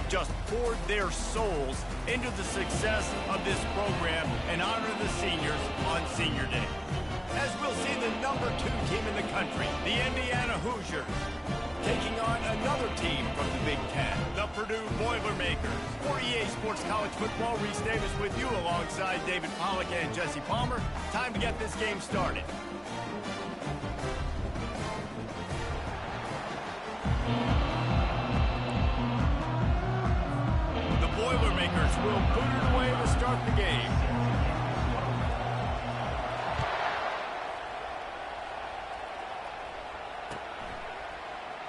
have just poured their souls into the success of this program and honor the seniors on Senior Day. As we'll see the number 2 team in the country, the Indiana Hoosiers, taking on another team from the Big Ten, the Purdue Boilermakers. For EA Sports College Football, Reese Davis with you alongside David Pollack and Jesse Palmer. Time to get this game started. The Boilermakers will put it away to start the game.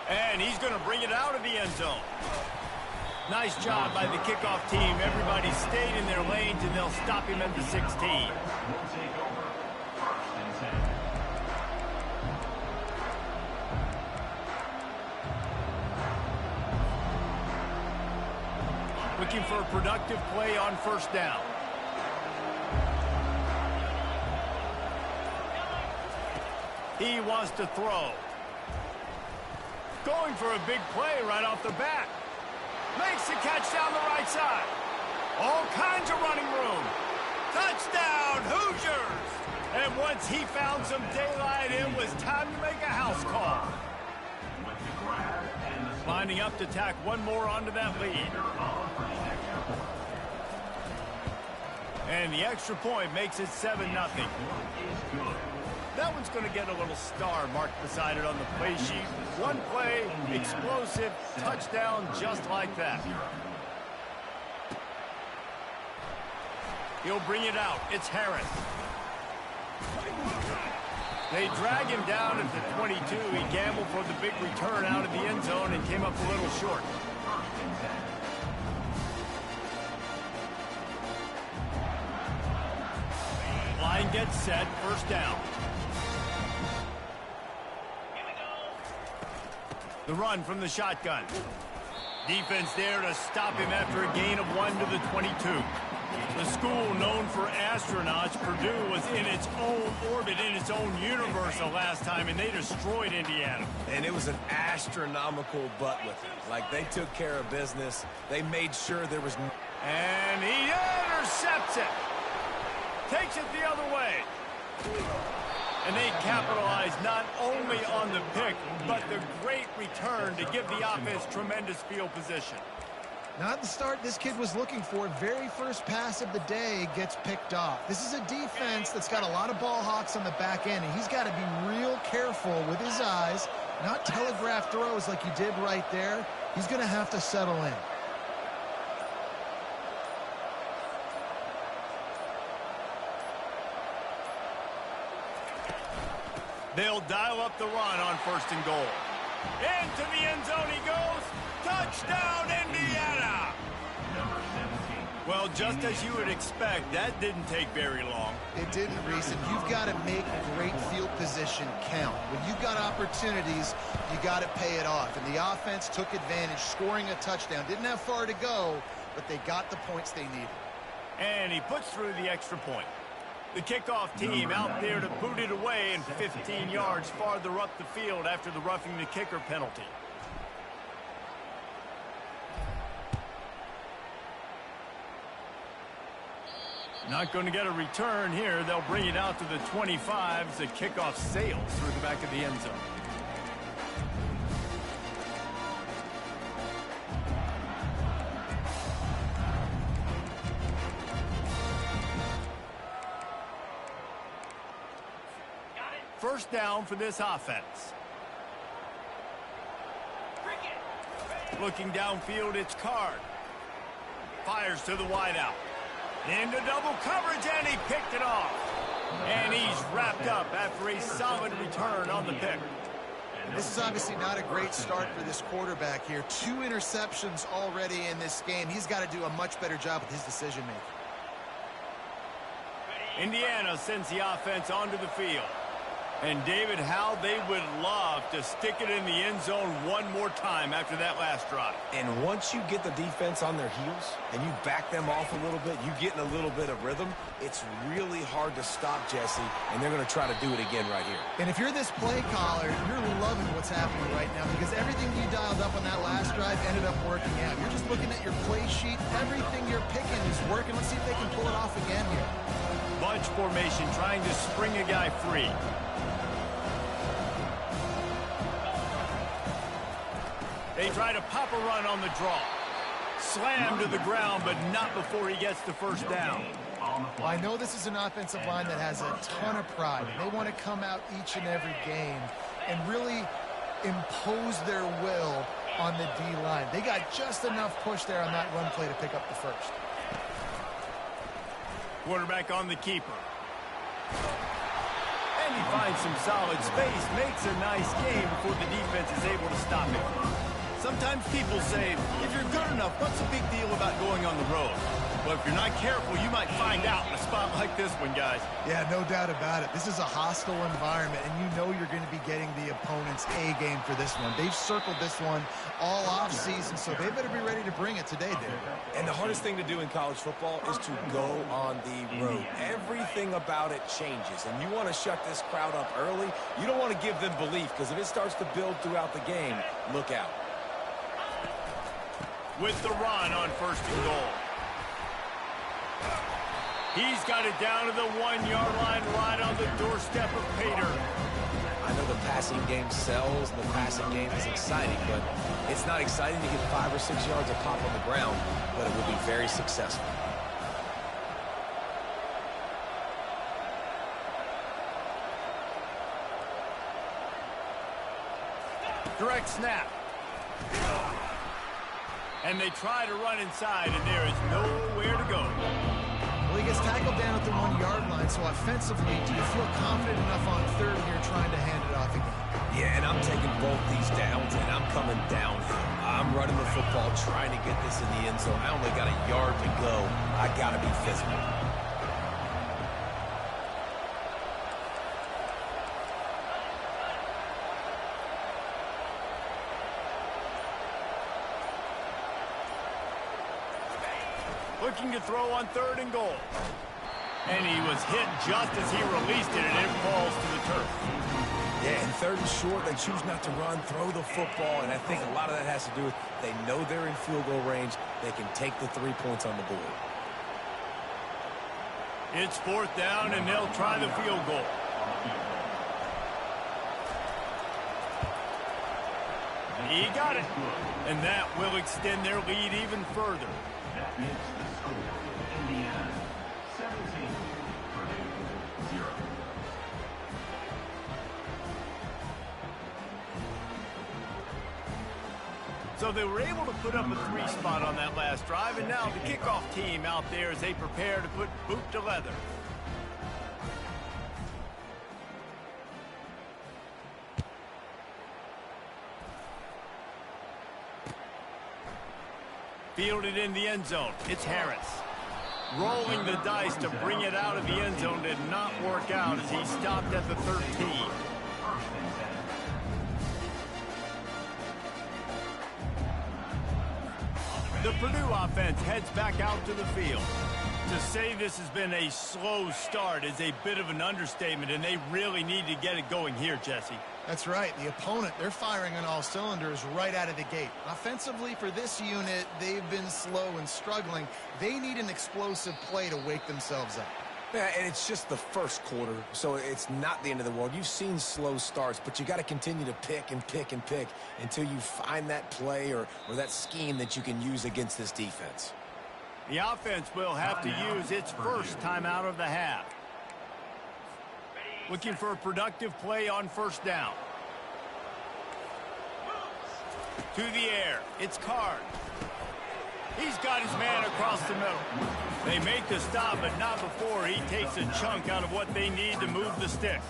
And he's going to bring it out of the end zone. Nice job by the kickoff team. Everybody stayed in their lanes, and they'll stop him at the 16. Looking for a productive play on first down. He wants to throw. Going for a big play right off the bat. Makes the catch down the right side. All kinds of running room. Touchdown, Hoosiers! And once he found some daylight, it was time to make a house call. Lining up to tack one more onto that lead. And the extra point makes it 7-0. That one's going to get a little star marked beside it on the play sheet. One play, explosive, touchdown, just like that. He'll bring it out. It's Harris. They drag him down at the 22. He gambled for the big return out of the end zone and came up a little short. Line gets set, first down. The run from the shotgun. Defense there to stop him after a gain of 1 to the 22. The school known for astronauts, Purdue was in its own orbit, in its own universe the last time, and they destroyed Indiana. And it was an astronomical butt whipping. Like, they took care of business. They made sure there was... And he intercepts it. Takes it the other way. And they capitalized not only on the pick, but the great return to give the offense tremendous field position. Not the start this kid was looking for. Very first pass of the day gets picked off. This is a defense that's got a lot of ball hawks on the back end, and he's got to be real careful with his eyes, not telegraph throws like he did right there. He's going to have to settle in. They'll dial up the run on first and goal. Into the end zone he goes. Touchdown, Indiana! Well, just as you would expect, that didn't take very long. It didn't, Reese, and you've got to make great field position count. When you've got opportunities, you got to pay it off. And the offense took advantage, scoring a touchdown. Didn't have far to go, but they got the points they needed. And he puts through the extra point. The kickoff team out there to boot it away and 15 yards farther up the field after the roughing the kicker penalty. Not going to get a return here. They'll bring it out to the 25 as the kickoff sails through the back of the end zone. First down for this offense. Looking downfield, it's Card. Fires to the wideout. Into double coverage, and he picked it off. And he's wrapped up after a solid return on the pick. This is obviously not a great start for this quarterback here. 2 interceptions already in this game. He's got to do a much better job with his decision-making. Indiana sends the offense onto the field. And, David, how they would love to stick it in the end zone one more time after that last drive. And once you get the defense on their heels and you back them off a little bit, you get in a little bit of rhythm, it's really hard to stop, Jesse, and they're going to try to do it again right here. And if you're this play caller, you're loving what's happening right now because everything you dialed up on that last drive ended up working out. You're just looking at your everything you're picking is working. Let's see if they can pull it off again here. Bunch formation, trying to spring a guy free. They try to pop a run on the draw. Slam to the ground, but not before he gets the first down. Well, I know this is an offensive line that has a ton of pride. They want to come out each and every game and really impose their will on the D-line. They got just enough push there on that run play to pick up the first. Quarterback on the keeper. And he finds some solid space, makes a nice game before the defense is able to stop him. Sometimes people say, if you're good enough, what's the big deal about going on the road? Well, if you're not careful, you might find out in a spot like this one, guys. Yeah, no doubt about it. This is a hostile environment, and you know you're going to be getting the opponent's A game for this one. They've circled this one all offseason, so they better be ready to bring it today, David. And the hardest thing to do in college football is to go on the road. Everything about it changes, and you want to shut this crowd up early. You don't want to give them belief, because if it starts to build throughout the game, look out. With the run on 1st and goal. He's got it down to the 1-yard line, right on the doorstep of Pater. I know the passing game sells and the passing game is exciting, but it's not exciting to get 5 or 6 yards of pop on the ground, but it will be very successful. Direct snap. And they try to run inside, and there is nowhere to go. Well, he gets tackled down at the 1-yard line, so offensively, do you feel confident enough on 3rd here trying to hand it off again? Yeah, and I'm taking both these downs, and I'm coming downhill. I'm running the football, trying to get this in the end zone. I only got a yard to go. I got to be physical. Looking to throw on 3rd and goal. And he was hit just as he released it, and it falls to the turf. Yeah, and 3rd and short, they choose not to run, throw the football, and I think a lot of that has to do with they know they're in field goal range. They can take the 3 points on the board. It's 4th down, and they'll try the field goal. He got it. And that will extend their lead even further. That makes the score Indiana 17, Purdue 0. So they were able to put up a 3 spot on that last drive, and now the kickoff team out there as they prepare to put boot to leather. Fielded in the end zone. It's Harris. Rolling the dice to bring it out of the end zone did not work out as he stopped at the 13. The Purdue offense heads back out to the field. To say this has been a slow start is a bit of an understatement, and they really need to get it going here, Jesse. That's right. The opponent, they're firing on all cylinders right out of the gate. Offensively, for this unit, they've been slow and struggling. They need an explosive play to wake themselves up. Yeah, and it's just the first quarter, so it's not the end of the world. You've seen slow starts, but you got to continue to pick and pick and pick until you find that play or that scheme that you can use against this defense. The offense will have to use its first timeout of the half. Looking for a productive play on 1st down. To the air. It's Card. He's got his man across the middle. They make the stop, but not before he takes a chunk out of what they need to move the sticks.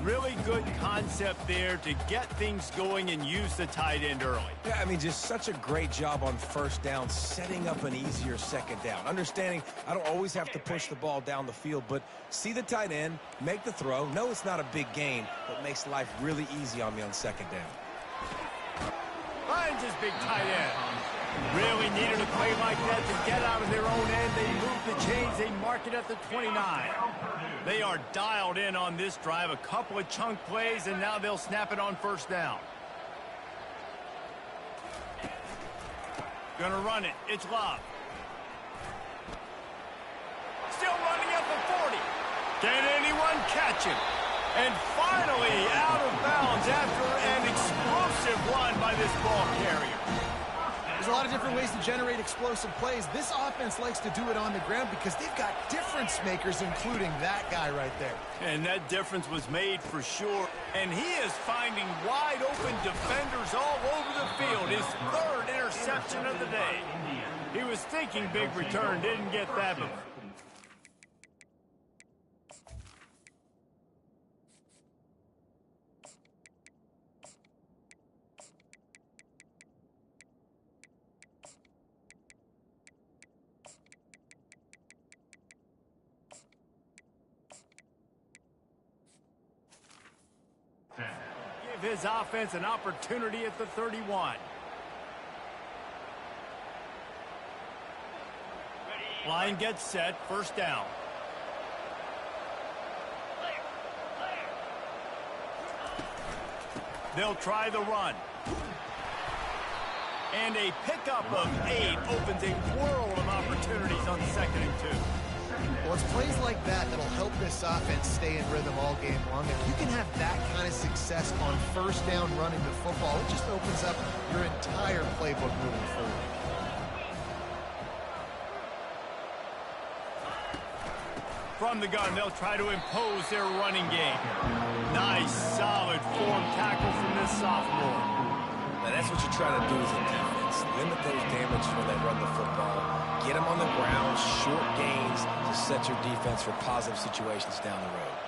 Really good concept there to get things going and use the tight end early. Yeah, I mean, just such a great job on 1st down, setting up an easier 2nd down. Understanding I don't always have to push the ball down the field, but see the tight end, make the throw. No, it's not a big gain, but makes life really easy on me on 2nd down. Finds his big tight end. Really needed a play like that to get out of their own end. They move the chains. They mark it at the 29. They are dialed in on this drive. A couple of chunk plays, and now they'll snap it on 1st down. Gonna run it. It's Love. Still running at the 40. Can anyone catch him? And finally out of bounds after an explosive run by this ball carrier. There's a lot of different ways to generate explosive plays. This offense likes to do it on the ground because they've got difference makers, including that guy right there. And that difference was made for sure. And he is finding wide open defenders all over the field. His third interception of the day. He was thinking big return, didn't get that one. Give his offense an opportunity at the 31. Line gets set, first down. They'll try the run. And a pickup of 8 opens a world of opportunities on 2nd and 2. Well, it's plays like that that'll help this offense stay in rhythm all game long. If you can have that kind of success on first down running the football, it just opens up your entire playbook moving forward. From the gun, they'll try to impose their running game. Nice, solid form tackle from this sophomore. Now, that's what you try to do as a defense. Limit those damages when they run the football. Get them on the ground, short gains to set your defense for positive situations down the road.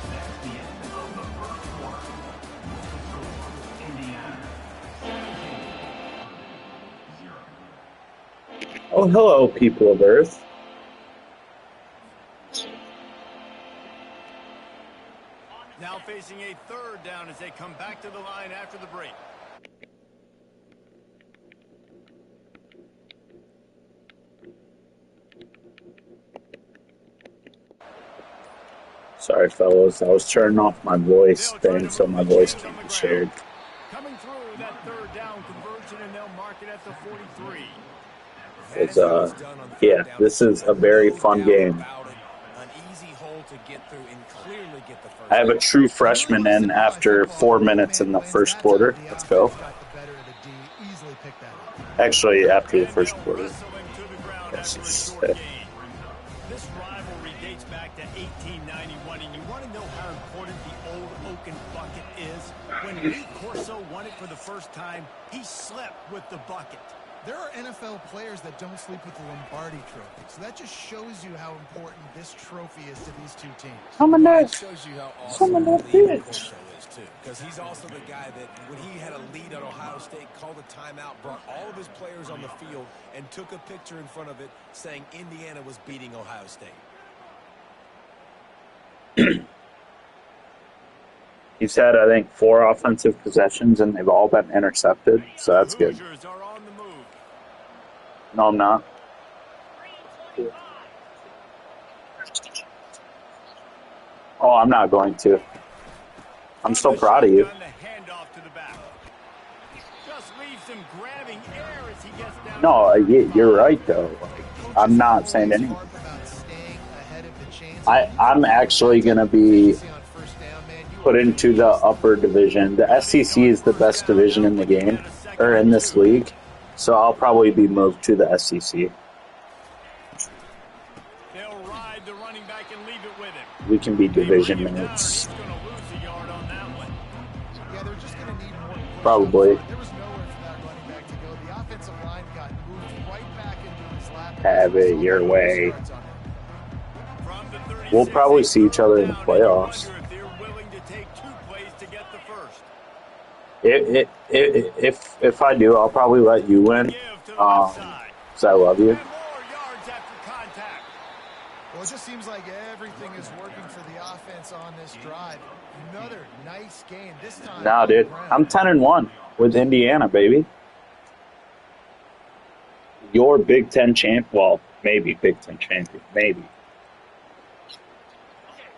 That's the end of the first quarter. Indiana 17-0. Oh, hello, people of Earth. Now facing a 3rd down as they come back to the line after the break. Sorry, fellows. I was turning off my voice thing so my voice can't be shared. Coming through that 3rd down conversion, and they'll mark it at the 43. It's, yeah, this is a very fun game. I have a true freshman in after 4 minutes in the first quarter. Let's go. Actually, after the first quarter. This rivalry dates back to 1891, and you want to know how important the old Oaken bucket is? When Lee Corso won it for the first time, he slept with the bucket. There are NFL players that don't sleep with the Lombardi trophy, so that just shows you how important this trophy is to these two teams. It shows you how awesome Lee Corso is, too, because he's also the guy that, when he had a lead on Ohio State, called a timeout, brought all of his players on the field, and took a picture in front of it saying Indiana was beating Ohio State. He's had, I think, 4 offensive possessions, and they've all been intercepted, so that's good. No, I'm not. Oh, I'm not going to. I'm so proud of you. No, you're right, though. I'm not saying anything. I'm actually going to be put into the upper division. The SEC is the best division in the game, or in this league. So I'll probably be moved to the SEC. We can be division mates. Probably. Have it your way. We'll probably see each other in the playoffs. If I do, I'll probably let you win, because I love you. Well, it just seems like everything is working for the offense on this drive. Another nice game. This time. Nah, dude, I'm 10-1 with Indiana, baby. Your Big Ten champ, well, maybe Big Ten champion, maybe.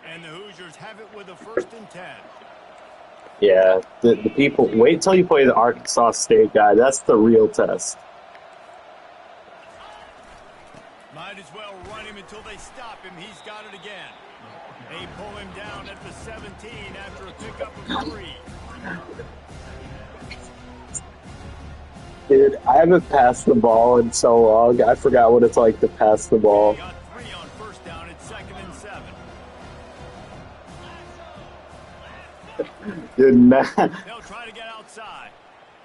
And the Hoosiers have it with a 1st and 10. Yeah, the people, wait till you play the Arkansas State guy. That's the real test. Might as well run him until they stop him. He's got it again. They pull him down at the 17 after a pickup of 3. Dude, I haven't passed the ball in so long. I forgot what it's like to pass the ball. They got 3 on first down at 2nd and 7. Dude, They'll try to get outside.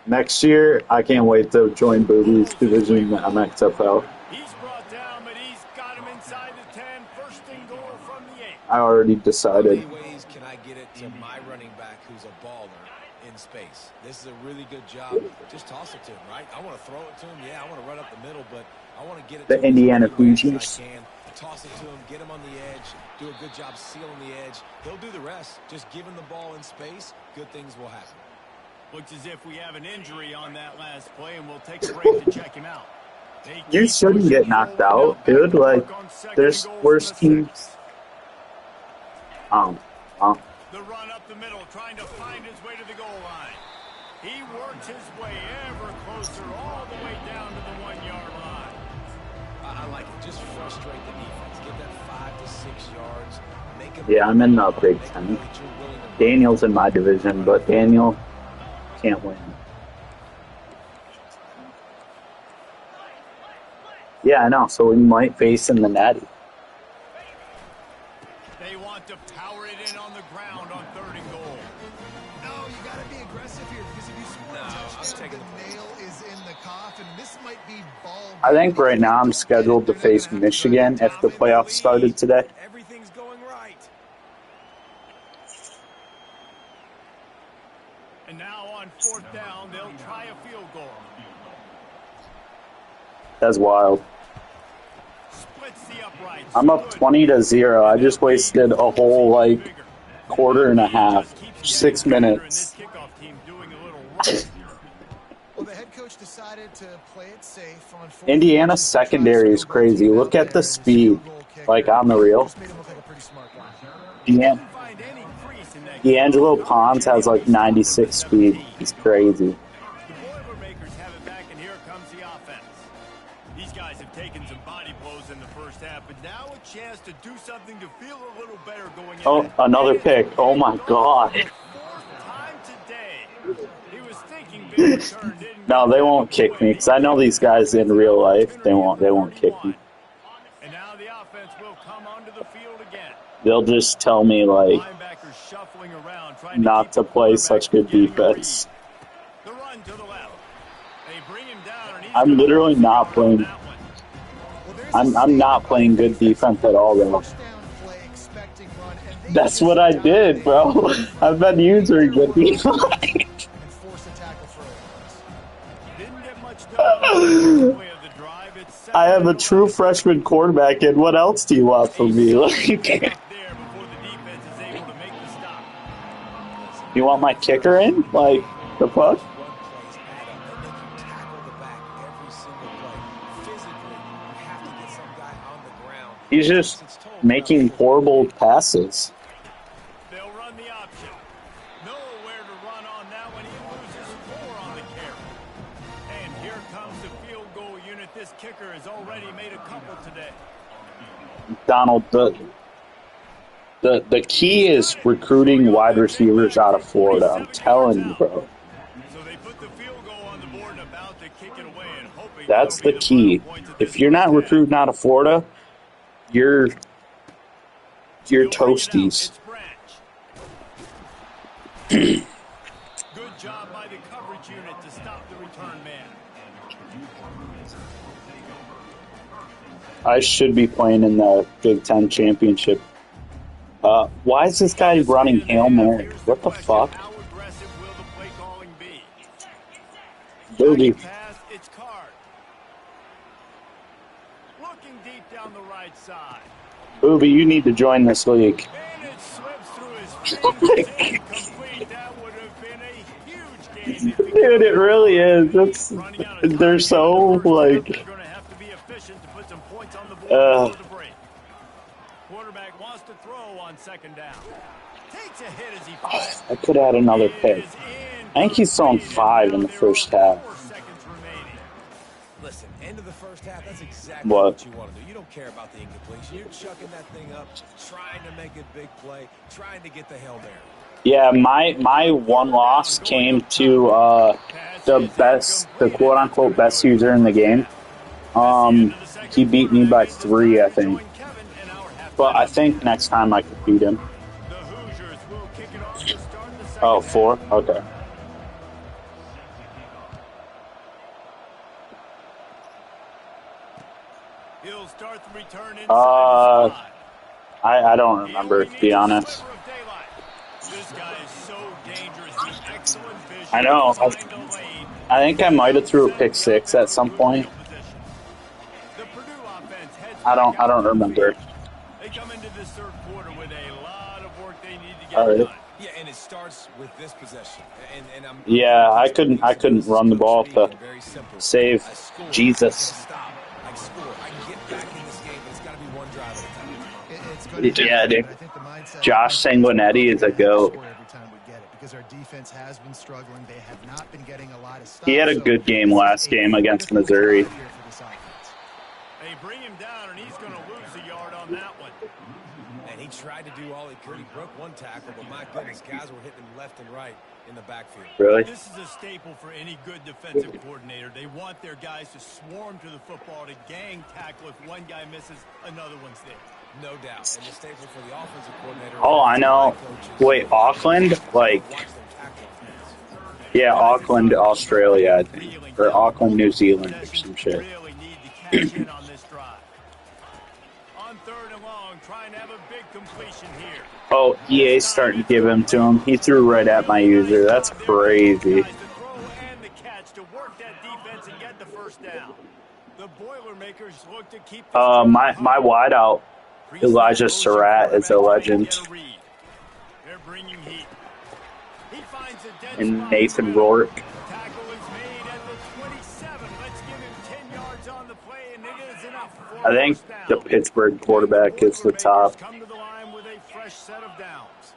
next year, I can't wait to join Boobie's division in the MXFL. He's brought down, but he's got him inside the 10. First and goal from the 8. I already How decided. many ways can I get it to my running back who's a baller in space? This is a really good job. Just toss it to him, right? I want to throw it to him. Yeah, I want to run up the middle, but I want to get it The to him Indiana as many ways Hoosiers. as I can. Toss it to him, get him on the edge, do a good job sealing the edge. He'll do the rest. Just give him the ball in space. Good things will happen. Looks as if we have an injury on that last play, and we'll take a break to check him out. They You keep shouldn't pushing get the knocked ball out, dude. now. Like, Back on 2nd there's and goal worse from the 6. teams. The run up the middle, trying to find his way to the goal line. He works his way ever closer, all the way down to the 1-yard line. I like it. Just frustrate the defense. Get that 5 to 6 yards. Make him Yeah, I'm in the Big make him Ten. know that you're willing to Daniel's in my division, but Daniel can't win. Yeah, I know. So we might face in the Natty. They want to power it in on the ground on 3rd and goal. No, you got to be aggressive here because if you score a I'm touchdown, taking the the nail is in the coffin. This might be ball. I think right now I'm scheduled to face Michigan if the playoffs started today. Everything's going right. And now on 4th down, they'll try a field goal. That's wild. Splits the uprights. I'm up 20-0. I just wasted a whole, like, quarter and a half. 6 minutes. Well, the head coach decided to play it safe on fourth Indiana's down, try to secondary is field goal crazy. team Look out at the there, and speed. field goal kicker Like, on the reel. just made him look like a pretty smart guy. D'Angelo Pons has, like, 96 speed. He's crazy. The Boilermakers have it back, and here comes the offense. These guys have taken some body blows in the first half, but now a chance to do something to feel a little better going Oh, ahead. another pick. Oh, my God. Fourth time today. He was thinking big return, didn't No, go they that won't kick way. me because I know these guys in real life. They won't kick me. And now the offense will come onto the field again. They'll just tell me, like, Linebackers shuffling around, trying not keep to the play quarterback such from good getting a defense. read. The run to the left. They bring him down, and he's I'm gonna literally lose the not yard on playing. that one. Well, there's a I'm statement not by playing the good defense at all, though. First down play, expecting run, and they That's just what I did, dominated bro. the I've been using good defense. and force a tackle for a loss. Didn't get much done on the first play of the drive. It's second I have a and true 11. freshman quarterback, and what else do you want from me? Like, Up there before the defense is able to make the stop. you want my kicker in? Like, the fuck? Run plays add up. They make you tackle the back every single play. Physically, you have to get some guy on the ground. He's just It's told making about horrible passes. They'll run the option. Nowhere to run on that one. He loses 4 on the carry. And here comes the field goal unit. This kicker has already made a couple today. Donald, the key is recruiting wide receivers out of Florida. I'm telling you, bro. So they put the field goal on the board and about to kick it away and hoping That's that'll the be key. final points of If this you're not first half. recruiting out of Florida, you're He'll bring it out. toasties. It's Branch. Good job by the coverage unit to stop the return man. I should be playing in the Big Ten championship. Why is this guy running Hail Mary? What the fuck? How aggressive will the play calling be? Booby. Pass, it's Card. Looking deep down the right side. Booby, you need to join this league. And it slips through his fingers. Incomplete. That would have been a huge game. if he Dude, it really is. It's, running out of time they're here so, in the first half. like, They're going to have to be efficient to put some points on the board before the break. Quarterback wants to throw on 2nd down. Takes a hit as he Oh, I could add another pick. I think he's throwing 5 in the first half. 4 seconds remaining. Listen, end of the first half, that's exactly What? you want to do. You don't care about the incompletion. You're chucking that thing up, trying to make a big play, trying to get the Hail Mary. Yeah, my one loss came to the quote unquote best user in the game. He beat me by 3, I think. But I think next time I could beat him. The Hoosiers will kick it off to start the second Oh, half. 4? Okay. He'll start the return inside the spot. I don't remember, to be honest. This guy is so dangerous. He's excellent vision. I know. Find the lane. I think I might have threw a pick 6 at some point. The Purdue offense heads I back out don't to the remember. field. They come into this third quarter with a lot of work they need to get All right. done. Yeah, and it starts with this possession. And I'm Yeah, I couldn't run the ball to save Jesus. I score. I can get back in this game, but it's got to be one drive at a time. It's Yeah, dude. I think the mindset Josh Sanguinetti is a goat. every time we get it, because our defense has been struggling. They have not been getting a lot of stops. He had a good game last game against Missouri. They bring him down, and he's going to lose a yard on that one. And he tried to do all he could. He broke one tackle, but my goodness, guys were hitting him left and right in the backfield. Really? This is a staple for any good defensive coordinator. They want their guys to swarm to the football, to gang tackle. If one guy misses, another one's there. No doubt. And the staple for the offensive coordinator. Oh, I know. Wait, Auckland? Like, yeah, Auckland, Australia, I think. Or Auckland, New Zealand or some shit. Really need to catch in on this drive. On third and long, trying to have a big completion here. Oh, EA's starting to give him to him. He threw right at my user. That's crazy. The throw and the catch to work that defense and get the first down. The Boilermakers look to keep My wideout, Elijah Surratt, is a legend. They're bringing heat. He finds a dead And spot. Nathan Rourke. Tackle is made at the 27. Let's give him 10 yards on the play, and it is enough for I think first down. the Pittsburgh quarterback is the top. Come to the line with a fresh set of downs.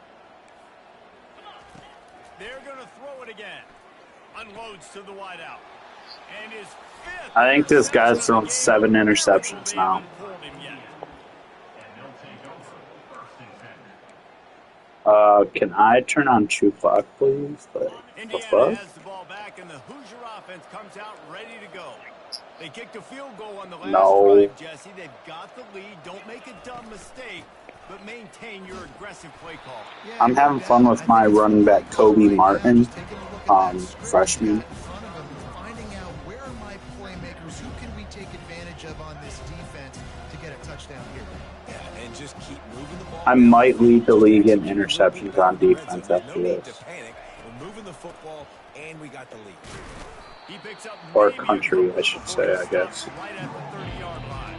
They're going to throw it again. Unloads to the wideout. And his fifth. I think this guy's thrown 7 interceptions now. Can I turn on True Clock, please? Like, the Indiana fuck? has the ball back, and the Hoosier offense comes out ready to go. They kicked a field goal on the last No. drive, Jesse. They've got the lead. Don't make a dumb mistake, but maintain your aggressive play call. I'm having fun with my running back, Kobe Martin, freshman. Finding out where are my playmakers, who can we take advantage of on this defense to get a touchdown here. Yeah, and just keep moving the ball. I might lead the league in interceptions on defense after No need this. to panic. We're moving the football, and we got the lead. He picks up Or maybe a country, couple I should of say, I first guess. downs right at the 30-yard line.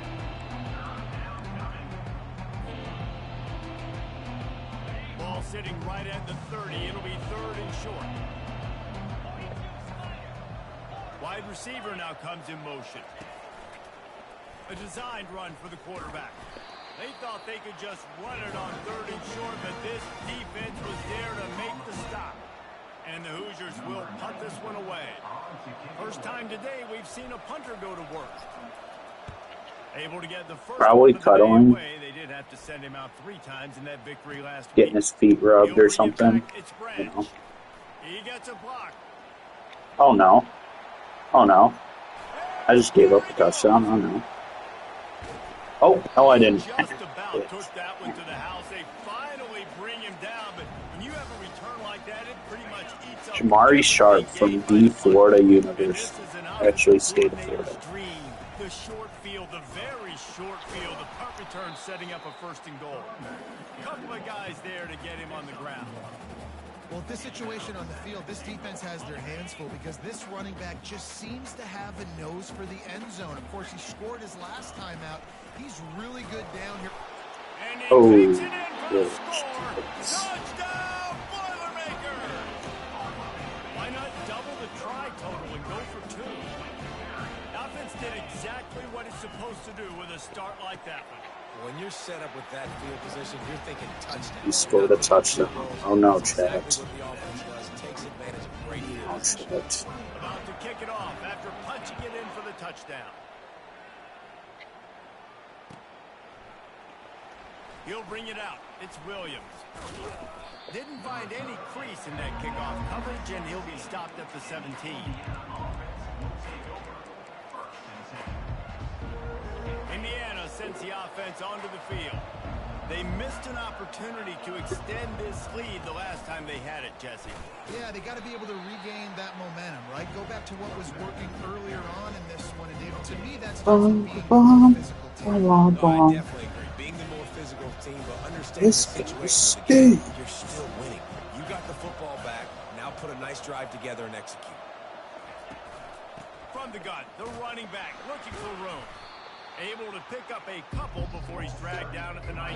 Ball sitting right at the 30. It'll be third and short. Wide receiver now comes in motion. A designed run for the quarterback. They thought they could just run it on third and short, but this defense was there to make the stop. And the Hoosiers will punt this one away. First time today we've seen a punter go to work. Able to get the first Probably one of the cut day on. away. They did have to send him out 3 times in that victory last Getting week. his feet rubbed He'll or bring it something. back. It's You know. Branch. He gets a block. Oh no. Oh no. I just gave up a touchdown. Oh no. Oh, no, I didn't. Just about took that one to the house. They finally bring him down, but when you have a return like that, it pretty much eats up. Jamari Sharp from the Florida University. Actually, state of Florida. The short field, the very short field, the punt return setting up a first and goal. A couple of guys there to get him on the ground. Well, this situation on the field, this defense has their hands full because this running back just seems to have a nose for the end zone. Of course, he scored his last time out. He's really good down here. And he Oh, takes it in for the good. score. Touchdown, Boilermakers! Why not double the try total and go for 2? Offense did exactly what it's supposed to do with a start like that one. When you're set up with that field position, you're thinking touchdown. He scored a touchdown. Oh no, Chad. Exactly what the offense does. Takes advantage of great field Oh position. shit. About to kick it off after punching it in for the touchdown. He'll bring it out. It's Williams. Didn't find any crease in that kickoff coverage, and he'll be stopped at the 17. Indiana sends the offense onto the field. They missed an opportunity to extend this lead the last time they had it, Jesse. Yeah, they got to be able to regain that momentum, right? Go back to what was working earlier on in this one. And David, to me, that's being the more physical team. No, I definitely agree. Being the more physical team, but understanding the situation of the game, you're still winning. You got the football back. Now put a nice drive together and execute. From the gun, the running back looking for room. Able to pick up a couple before he's dragged down at the 19.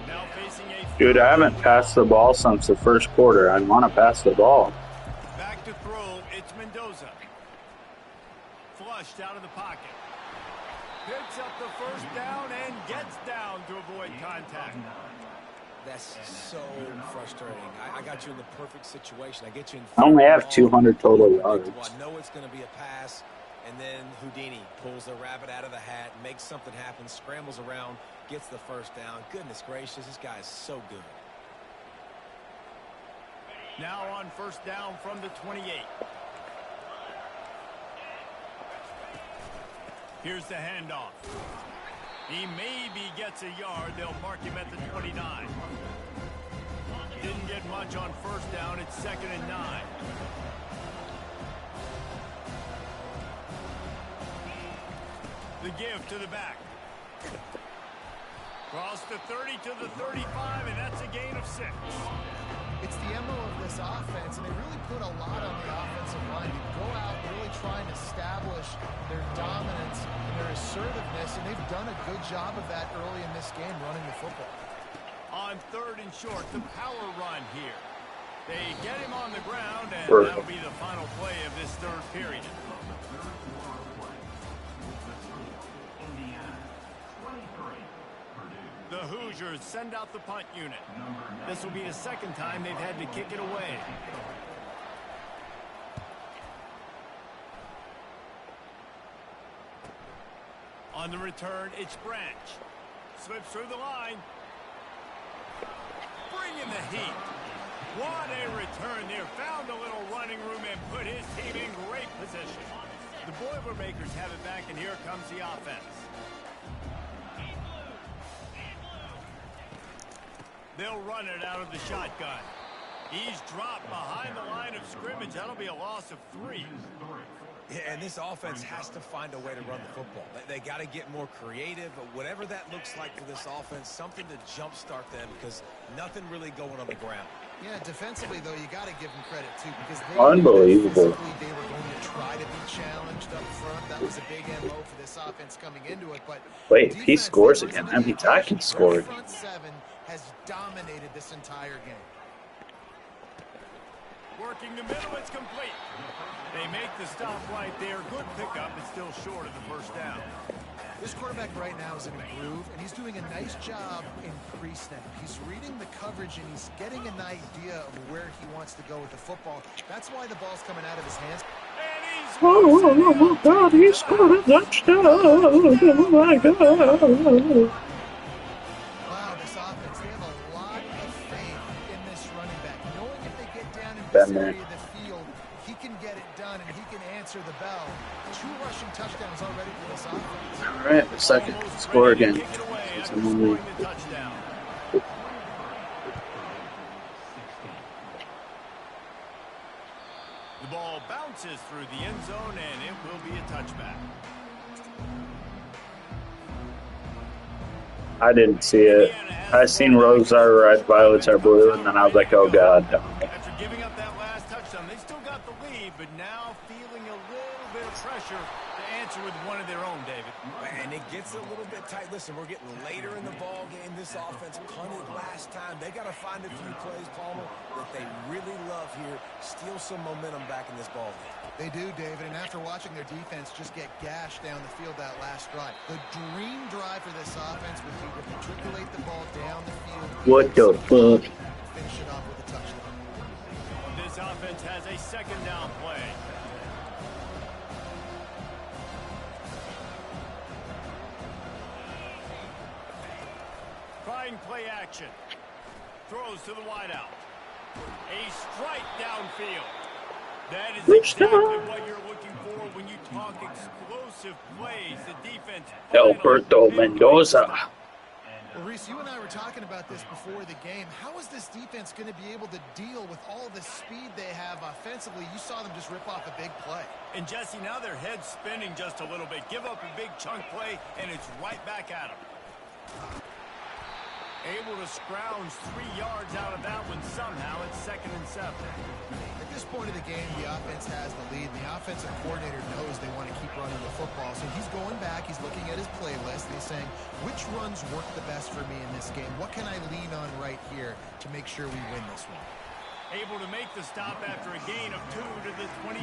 Now facing a... Dude, I haven't passed the ball since the first quarter. I want to pass the ball. Back to throw, it's Mendoza. Flushed out of the pocket. Picks up the first down and gets down to avoid contact. That's so frustrating. I got you in the perfect situation. I get you in. I only have 200 total yards. I know it's going to be a pass, and then Houdini pulls the rabbit out of the hat, makes something happen, scrambles around, gets the first down. Goodness gracious, this guy is so good. Now on first down from the 28. Here's the handoff. He maybe gets a yard. They'll mark him at the 29. Didn't get much on first down. It's 2nd and 9. The give to the back. Cross the 30 to the 35, and that's a gain of 6. It's the MO of this offense, and they really put a lot on the offensive line. They go out really trying to establish their dominance and their assertiveness, and they've done a good job of that early in this game running the football. On 3rd and short, the power run here. They get him on the ground, and that'll be the final play of this 3rd period. The Hoosiers send out the punt unit. This will be the 2nd time they've had to kick it away. On the return, it's Branch. Slips through the line. Bringing the heat. What a return there. Found a little running room and put his team in great position. The Boilermakers have it back, and here comes the offense. They'll run it out of the shotgun. He's dropped behind the line of scrimmage. That'll be a loss of 3. Yeah, and this offense has to find a way to run the football. They got to get more creative, but whatever that looks like for this offense, something to jumpstart them because nothing really going on the ground. Yeah, defensively, though, you got to give them credit, too, because they Unbelievable. They were going to try to be challenged up front. That was a big MO for this offense coming into it. But wait, if he scores again, I mean, I can score. Front 7 has dominated this entire game. Working the middle, it's complete. They make the stop right there. Good pickup, but still short of the first down. This quarterback right now is in a groove, and he's doing a nice job in pre-snap. He's reading the coverage, and he's getting an idea of where he wants to go with the football. That's why the ball's coming out of his hands. Oh my God, he scored a touchdown! Oh my God! Wow, this offense, they have a lot of faith in this running back. Knowing if they get down in this area of the field, he can get it done, and he can answer the bell. 2 rushing touchdowns already for this offense. All right, the 2nd score again. The ball bounces through the end zone, and it will be a touchback. I didn't see it. I seen rose are red, violets are blue, and then I was like, oh God. After giving up that last touchdown, they still got the lead, but now feeling a little bit of pressure to answer answer with one of their own, David. And it gets a little bit tight. Listen, we're getting later in the ball game. This offense punted last time. They got to find a few plays, Palmer, that they really love here. Steal some momentum back in this ball game. They do, David, and after watching their defense just get gashed down the field that last drive, the dream drive for this offense would be to matriculate the ball down the field. What the fuck? Finish it off with a touchdown. This offense has a second down play. Trying play action. Throws to the wideout. A strike downfield. That is exactly what you're looking for when you talk explosive plays. The defense. Alberto Mendoza. Well, Reese, you and I were talking about this before the game. How is this defense going to be able to deal with all the speed they have offensively? You saw them just rip off a big play. And Jesse, now their head's spinning just a little bit. Give up a big chunk play, and it's right back at them. Able to scrounge 3 yards out of that one somehow. It's 2nd and 7. At this point of the game, the offense has the lead, and the offensive coordinator knows they want to keep running the football. So he's going back, he's looking at his playlist, and he's saying, which runs work the best for me in this game? What can I lean on right here to make sure we win this one? Able to make the stop after a gain of 2 to the 22.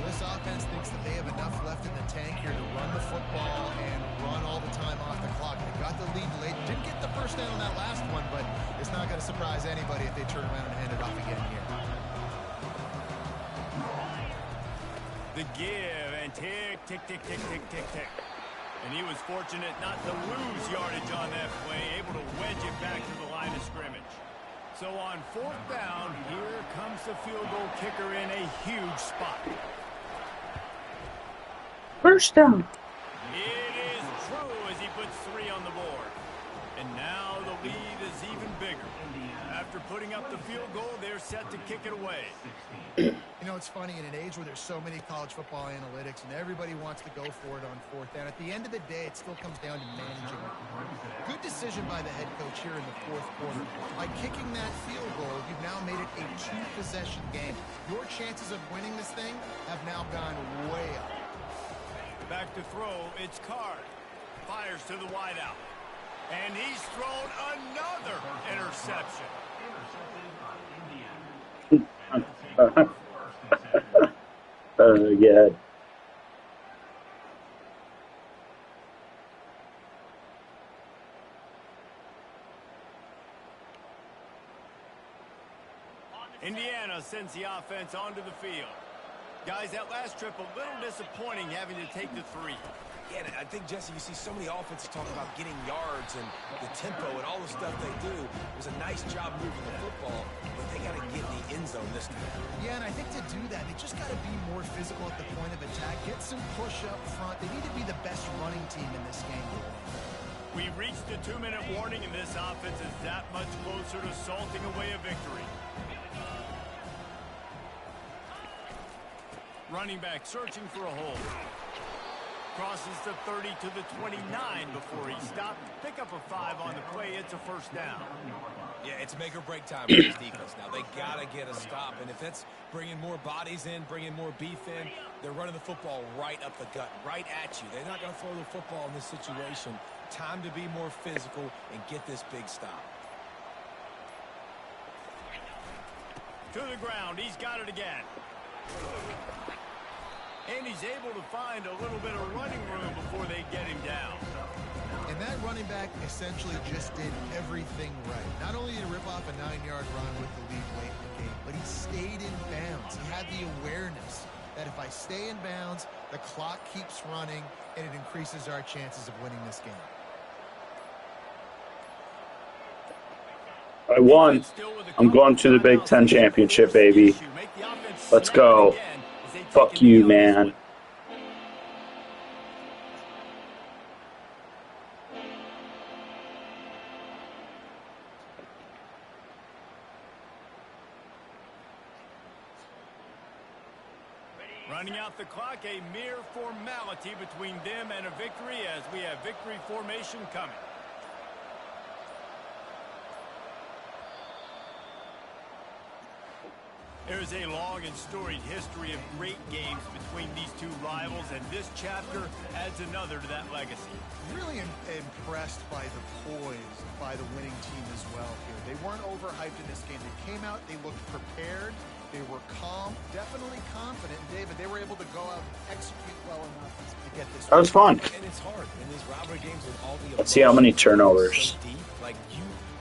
This offense thinks that they have enough left in the tank here to run the football and run all the time off the clock. They got the lead late. Didn't get the first down on that last one, but it's not going to surprise anybody if they turn around and hand it off again here. The give and tick, tick, tick, tick, tick, tick, tick. And he was fortunate not to lose yardage on that play, able to wedge it back to the line of scrimmage. So on 4th down, here comes the field goal kicker in a huge spot. First down. It is true as he puts 3 on the board. And now the lead is even bigger. After putting up the field goal, they're set to kick it away. You know, it's funny, in an age where there's so many college football analytics and everybody wants to go for it on 4th down, at the end of the day, it still comes down to managing it. Good decision by the head coach here in the 4th quarter. By kicking that field goal, you've now made it a 2-possession game. Your chances of winning this thing have now gone way up. Back to throw, it's Card. Fires to the wideout. And he's thrown another interception. Yeah. Indiana sends the offense onto the field. Guys, that last trip, a little disappointing having to take the 3. Yeah, and I think, Jesse, you see so many offenses talk about getting yards and the tempo and all the stuff they do. It was a nice job moving the football, but they got to get in the end zone this time. Yeah, and I think to do that, they just got to be more physical at the point of attack, get some push up front. They need to be the best running team in this game. We reached the 2-minute warning, and this offense is that much closer to salting away a victory. Running back searching for a hole. Crosses the 30 to the 29 before he stopped. Pick up a 5 on the play. It's a 1st down. Yeah, it's make or break time for this defense now. They got to get a stop, and if that's bringing more bodies in, bringing more beef in, they're running the football right up the gut, right at you. They're not going to throw the football in this situation. Time to be more physical and get this big stop. To the ground. He's got it again. And he's able to find a little bit of running room before they get him down. And that running back essentially just did everything right. Not only did he rip off a 9-yard run with the lead late in the game, but he stayed in bounds. He had the awareness that if I stay in bounds, the clock keeps running, and it increases our chances of winning this game. I won. I'm going to the Big Ten championship, baby. Let's go. Fuck you, man. Running out the clock, a mere formality between them and a victory as we have victory formation coming. There is a long and storied history of great games between these two rivals, and this chapter adds another to that legacy. Really impressed by the poise by the winning team as well here. They weren't overhyped in this game. They came out, they looked prepared, they were calm, definitely confident. And David, they were able to go out and execute well enough to get this. That was fun. And it's hard in these rivalry games with all the Let's see how many turnovers. so deep, like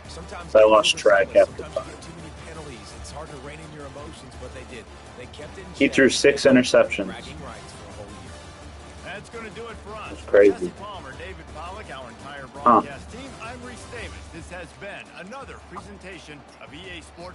sometimes I lost track after sometimes you get too many penalties. It's hard to rein in your emotions, but they did. They kept it in He check. threw 6 interceptions. Bragging rights for a whole year. That's going to do it for us. That's crazy. Jesse Palmer, David Pollack, our entire broadcast team. I'm Reese Davis. This has been another presentation of EA Sports.